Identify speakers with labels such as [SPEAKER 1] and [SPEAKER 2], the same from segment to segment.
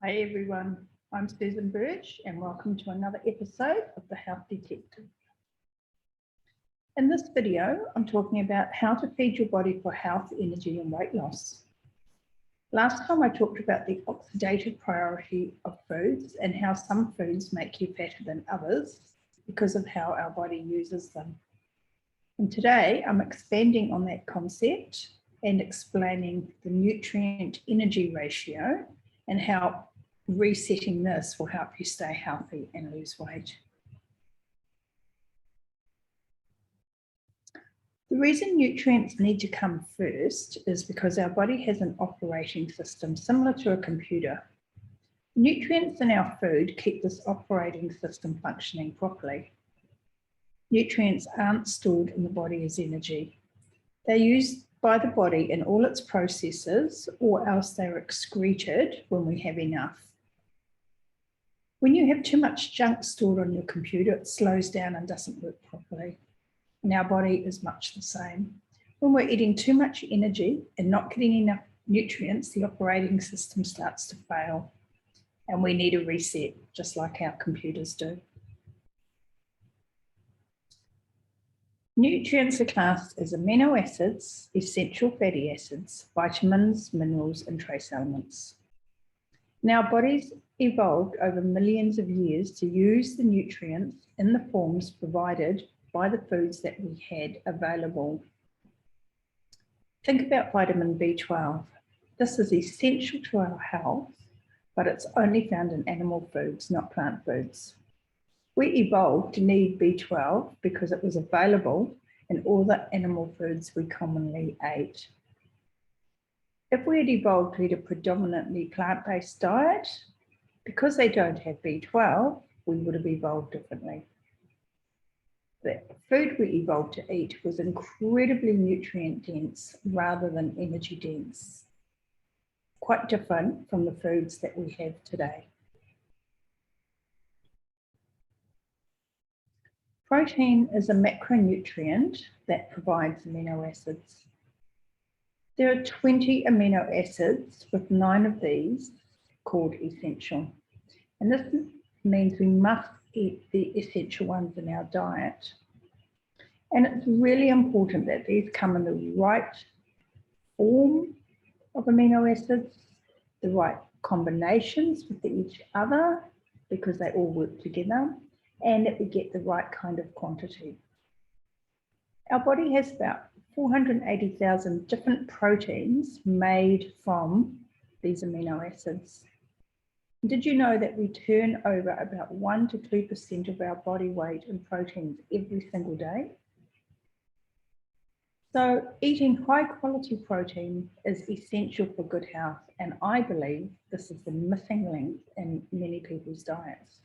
[SPEAKER 1] Hi everyone, I'm Susan Birch and welcome to another episode of The Health Detective. In this video, I'm talking about how to feed your body for health, energy and weight loss. Last time I talked about the oxidative priority of foods and how some foods make you fatter than others because of how our body uses them. And today I'm expanding on that concept and explaining the nutrient energy ratio and how resetting this will help you stay healthy and lose weight. The reason nutrients need to come first is because our body has an operating system similar to a computer. Nutrients in our food keep this operating system functioning properly. Nutrients aren't stored in the body as energy. They're used by the body in all its processes, or else they're excreted when we have enough. When you have too much junk stored on your computer, it slows down and doesn't work properly. And our body is much the same. When we're eating too much energy and not getting enough nutrients, the operating system starts to fail. And we need a reset, just like our computers do. Nutrients are classed as amino acids, essential fatty acids, vitamins, minerals, and trace elements. Now, bodies evolved over millions of years to use the nutrients in the forms provided by the foods that we had available. Think about vitamin B12. This is essential to our health, but it's only found in animal foods, not plant foods. We evolved to need B12 because it was available in all the animal foods we commonly ate. If we had evolved to eat a predominantly plant-based diet, because they don't have B12, we would have evolved differently. The food we evolved to eat was incredibly nutrient dense rather than energy dense. Quite different from the foods that we have today. Protein is a macronutrient that provides amino acids. There are 20 amino acids, with 9 of these called essential. And this means we must eat the essential ones in our diet. And it's really important that these come in the right form of amino acids, the right combinations with each other, because they all work together, and that we get the right kind of quantity. Our body has about 480,000 different proteins made from these amino acids. Did you know that we turn over about 1 to 2% of our body weight in proteins every single day? So eating high quality protein is essential for good health, and I believe this is the missing link in many people's diets.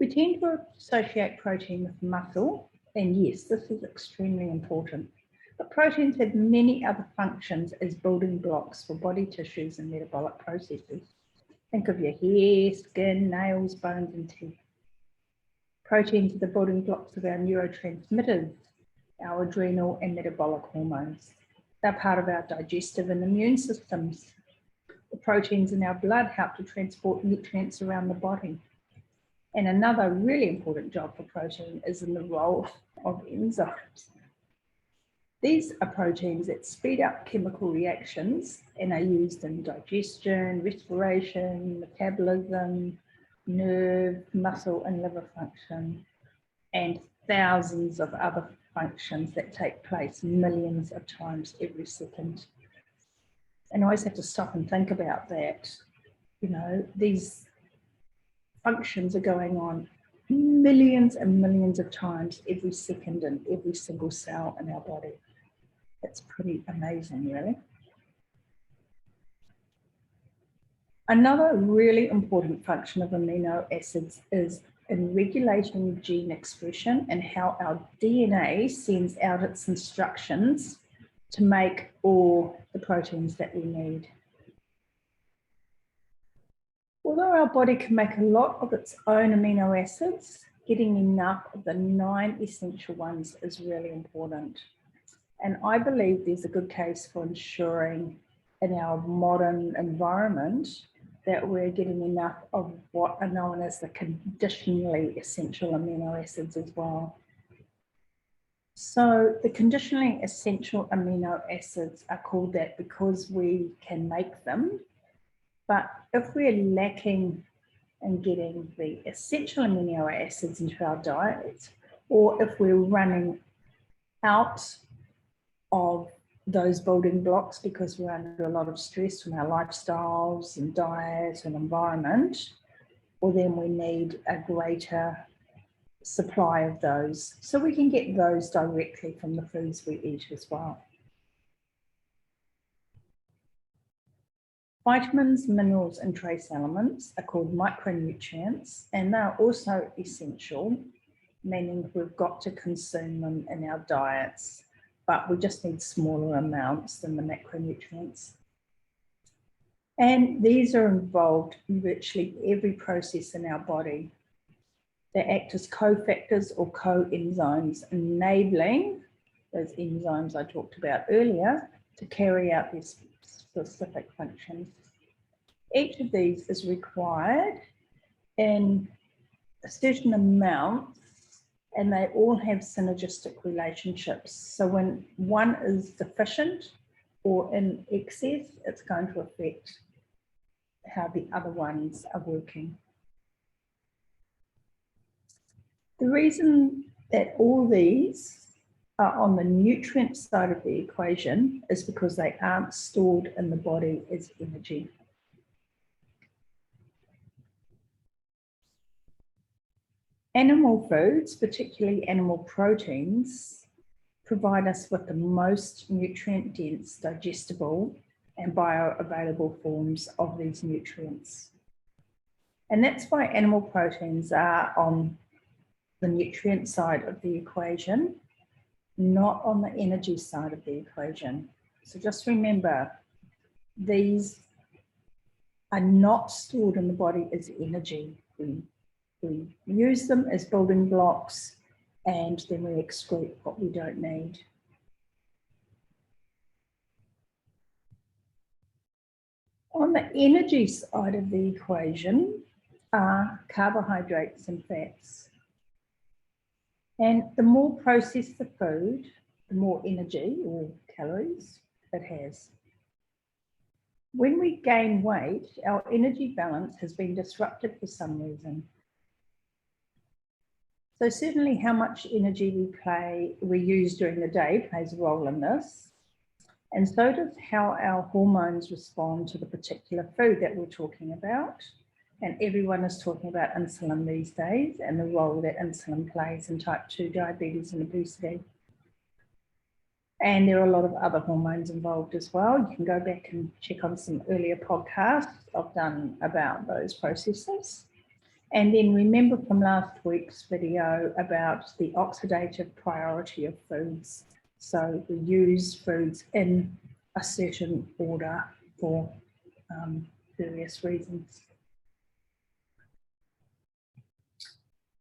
[SPEAKER 1] We tend to associate protein with muscle, and yes, this is extremely important. But proteins have many other functions as building blocks for body tissues and metabolic processes. Think of your hair, skin, nails, bones, and teeth. Proteins are the building blocks of our neurotransmitters, our adrenal and metabolic hormones. They're part of our digestive and immune systems. The proteins in our blood help to transport nutrients around the body. And another really important job for protein is in the role of enzymes. These are proteins that speed up chemical reactions and are used in digestion, respiration, metabolism, nerve, muscle, and liver function, and thousands of other functions that take place millions of times every second. And I always have to stop and think about that. You know, these functions are going on millions and millions of times every second in every single cell in our body. It's pretty amazing, really. Another really important function of amino acids is in regulating gene expression and how our DNA sends out its instructions to make all the proteins that we need. Although our body can make a lot of its own amino acids, getting enough of the 9 essential ones is really important. And I believe there's a good case for ensuring in our modern environment that we're getting enough of what are known as the conditionally essential amino acids as well. So the conditionally essential amino acids are called that because we can make them. But if we're lacking in getting the essential amino acids into our diet, or if we're running out of those building blocks because we're under a lot of stress from our lifestyles and diet and environment, well, then we need a greater supply of those. So we can get those directly from the foods we eat as well. Vitamins, minerals, and trace elements are called micronutrients, and they're also essential, meaning we've got to consume them in our diets, but we just need smaller amounts than the macronutrients. And these are involved in virtually every process in our body. They act as cofactors or coenzymes, enabling those enzymes I talked about earlier to carry out these specific functions. Each of these is required in a certain amount, and they all have synergistic relationships. So when one is deficient or in excess, it's going to affect how the other ones are working. The reason that all these are on the nutrient side of the equation is because they aren't stored in the body as energy. Animal foods, particularly animal proteins, provide us with the most nutrient-dense, digestible, and bioavailable forms of these nutrients. And that's why animal proteins are on the nutrient side of the equation, not on the energy side of the equation. So just remember, these are not stored in the body as energy. We use them as building blocks, and then we excrete what we don't need. On the energy side of the equation are carbohydrates and fats. And the more processed the food, the more energy or calories it has. When we gain weight, our energy balance has been disrupted for some reason. So certainly how much energy we use during the day plays a role in this. And so does how our hormones respond to the particular food that we're talking about. And everyone is talking about insulin these days and the role that insulin plays in type 2 diabetes and obesity. And there are a lot of other hormones involved as well. You can go back and check on some earlier podcasts I've done about those processes. And then remember from last week's video about the oxidative priority of foods. So we use foods in a certain order for various reasons.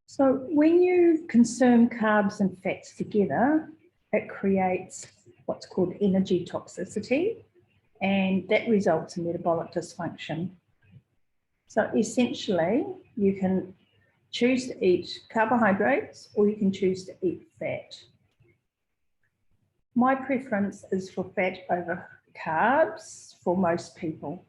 [SPEAKER 1] So when you consume carbs and fats together, it creates what's called energy toxicity, and that results in metabolic dysfunction. So essentially, you can choose to eat carbohydrates or you can choose to eat fat. My preference is for fat over carbs for most people.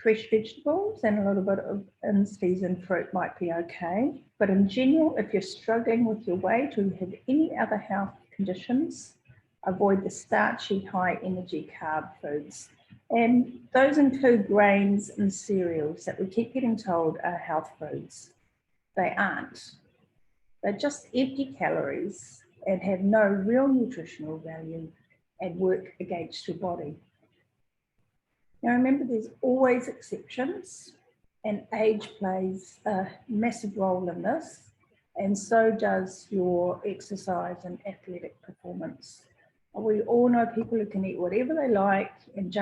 [SPEAKER 1] Fresh vegetables and a little bit of in-season fruit might be okay. But in general, if you're struggling with your weight or you have any other health conditions, avoid the starchy, high energy carb foods. And those include grains and cereals that we keep getting told are health foods. They aren't. They're just empty calories and have no real nutritional value and work against your body. Now remember, there's always exceptions, and age plays a massive role in this, and so does your exercise and athletic performance. We all know people who can eat whatever they like and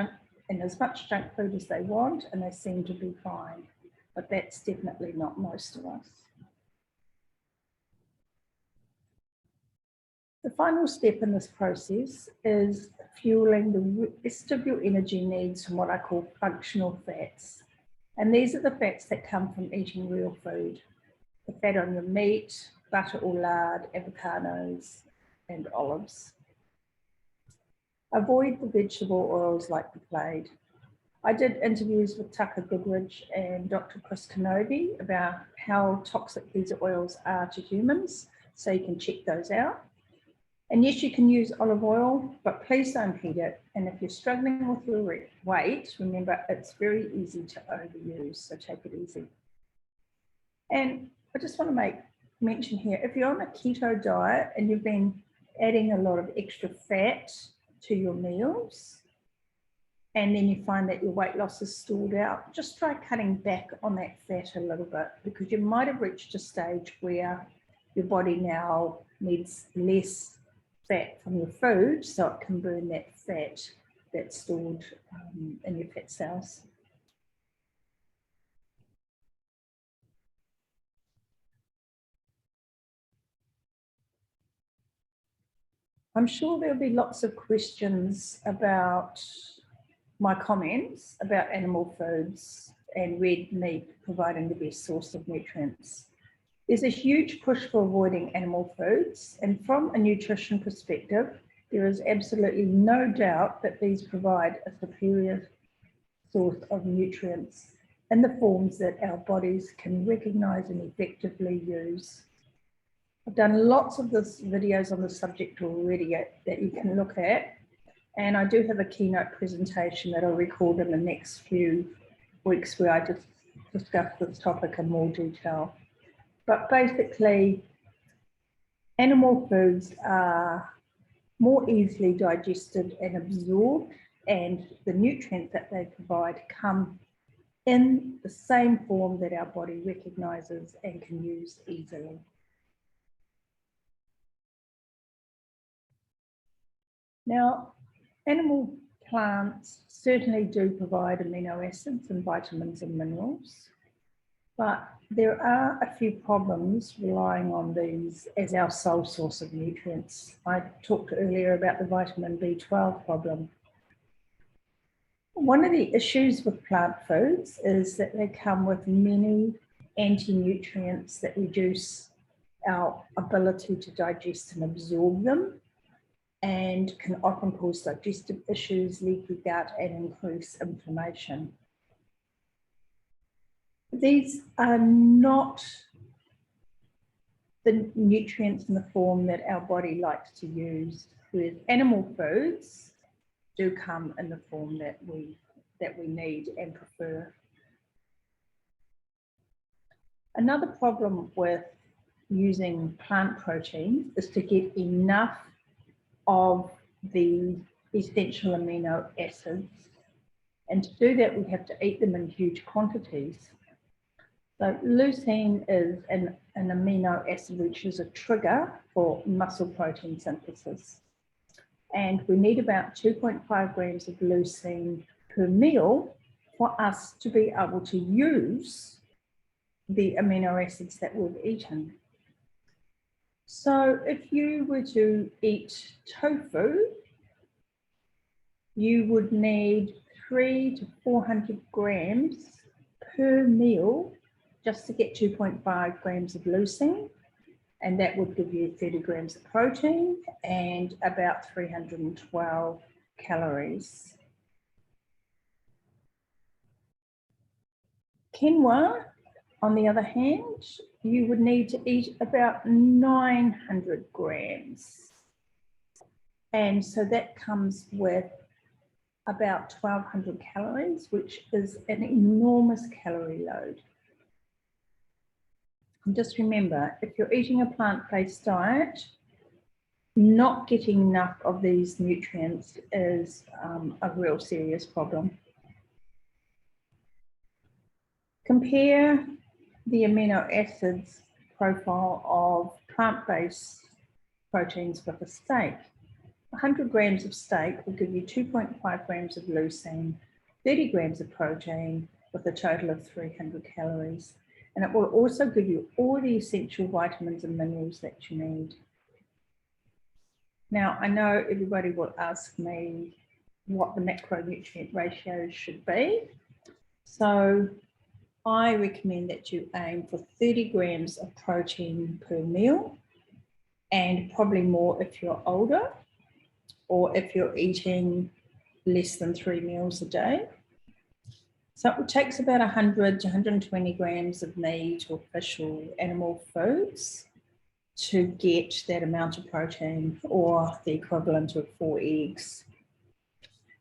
[SPEAKER 1] as much junk food as they want, and they seem to be fine, but that's definitely not most of us. The final step in this process is fueling the rest of your energy needs from what I call functional fats. And these are the fats that come from eating real food. The fat on your meat, butter or lard, avocados, and olives. Avoid the vegetable oils like the plaid. I did interviews with Tucker Goodridge and Dr. Chris Kenobi about how toxic these oils are to humans, so you can check those out. And yes, you can use olive oil, but please don't heat it. And if you're struggling with your weight, remember it's very easy to overuse, so take it easy. And I just want to mention here, if you're on a keto diet and you've been adding a lot of extra fat to your meals, and then you find that your weight loss is stalled out, just try cutting back on that fat a little bit, because you might have reached a stage where your body now needs less fat from your food so it can burn that fat that's stored in your fat cells. I'm sure there'll be lots of questions about my comments about animal foods and red meat providing the best source of nutrients. There's a huge push for avoiding animal foods, and from a nutrition perspective, there is absolutely no doubt that these provide a superior source of nutrients in the forms that our bodies can recognize and effectively use. I've done lots of videos on the subject already that you can look at, and I do have a keynote presentation that I'll record in the next few weeks where I just discuss this topic in more detail. But basically, animal foods are more easily digested and absorbed, and the nutrients that they provide come in the same form that our body recognizes and can use easily. Now, animal plants certainly do provide amino acids and vitamins and minerals, but there are a few problems relying on these as our sole source of nutrients. I talked earlier about the vitamin B12 problem. One of the issues with plant foods is that they come with many anti-nutrients that reduce our ability to digest and absorb them, and can often cause digestive issues, leaky gut, and increase inflammation. These are not the nutrients in the form that our body likes to use, whereas animal foods do come in the form that we need and prefer. Another problem with using plant proteins is to get enough of the essential amino acids, and to do that we have to eat them in huge quantities. So leucine is an amino acid which is a trigger for muscle protein synthesis, and we need about 2.5 grams of leucine per meal for us to be able to use the amino acids that we've eaten. So if you were to eat tofu, you would need 300 to 400 grams per meal just to get 2.5 grams of leucine, and that would give you 30 grams of protein and about 312 calories. Quinoa, on the other hand, you would need to eat about 900 grams. And so that comes with about 1,200 calories, which is an enormous calorie load. And just remember, if you're eating a plant-based diet, not getting enough of these nutrients is a real serious problem. Compare the amino acids profile of plant-based proteins with a steak. 100 grams of steak will give you 2.5 grams of leucine, 30 grams of protein with a total of 300 calories. And it will also give you all the essential vitamins and minerals that you need. Now, I know everybody will ask me what the macronutrient ratios should be. So I recommend that you aim for 30 grams of protein per meal, and probably more if you're older or if you're eating less than 3 meals a day. So it takes about 100 to 120 grams of meat or fish or animal foods to get that amount of protein, or the equivalent of 4 eggs.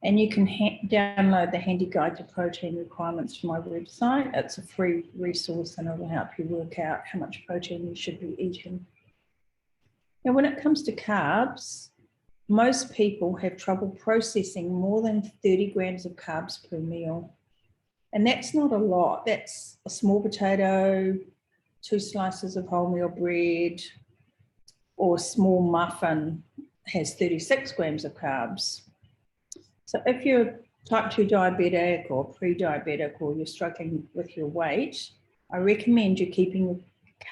[SPEAKER 1] And you can download the handy guide to protein requirements from my website. It's a free resource and it will help you work out how much protein you should be eating. Now, when it comes to carbs, most people have trouble processing more than 30 grams of carbs per meal. And that's not a lot. That's a small potato, 2 slices of wholemeal bread, or a small muffin has 36 grams of carbs. So if you're type 2 diabetic or pre-diabetic, or you're struggling with your weight, I recommend you keeping your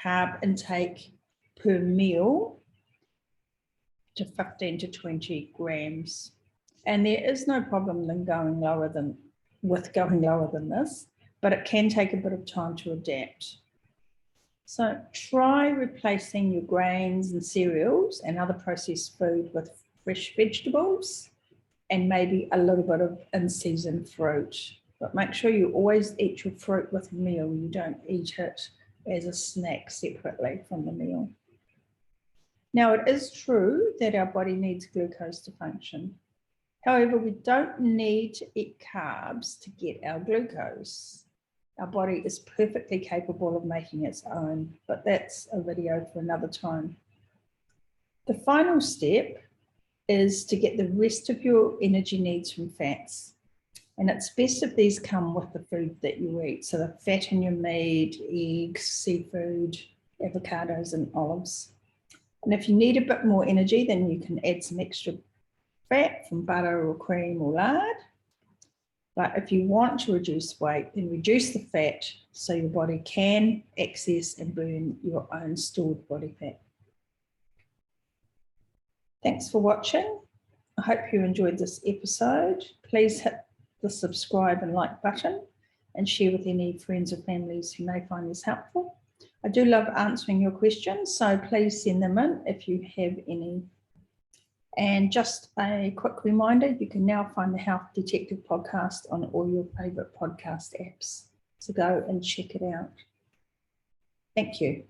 [SPEAKER 1] carb intake per meal to 15 to 20 grams. And there is no problem in going lower than this, but it can take a bit of time to adapt. So try replacing your grains and cereals and other processed food with fresh vegetables and maybe a little bit of in-season fruit. But make sure you always eat your fruit with a meal. You don't eat it as a snack separately from the meal. Now, it is true that our body needs glucose to function. However, we don't need to eat carbs to get our glucose. Our body is perfectly capable of making its own, but that's a video for another time. The final step is to get the rest of your energy needs from fats. And it's best if these come with the food that you eat. So the fat in your meat, eggs, seafood, avocados, and olives. And if you need a bit more energy, then you can add some extra fat from butter or cream or lard. But if you want to reduce weight, then reduce the fat so your body can access and burn your own stored body fat. Thanks for watching. I hope you enjoyed this episode. Please hit the subscribe and like button and share with any friends or families who may find this helpful. I do love answering your questions, so please send them in if you have any. And just a quick reminder, you can now find the Health Detective podcast on all your favourite podcast apps. So go and check it out. Thank you.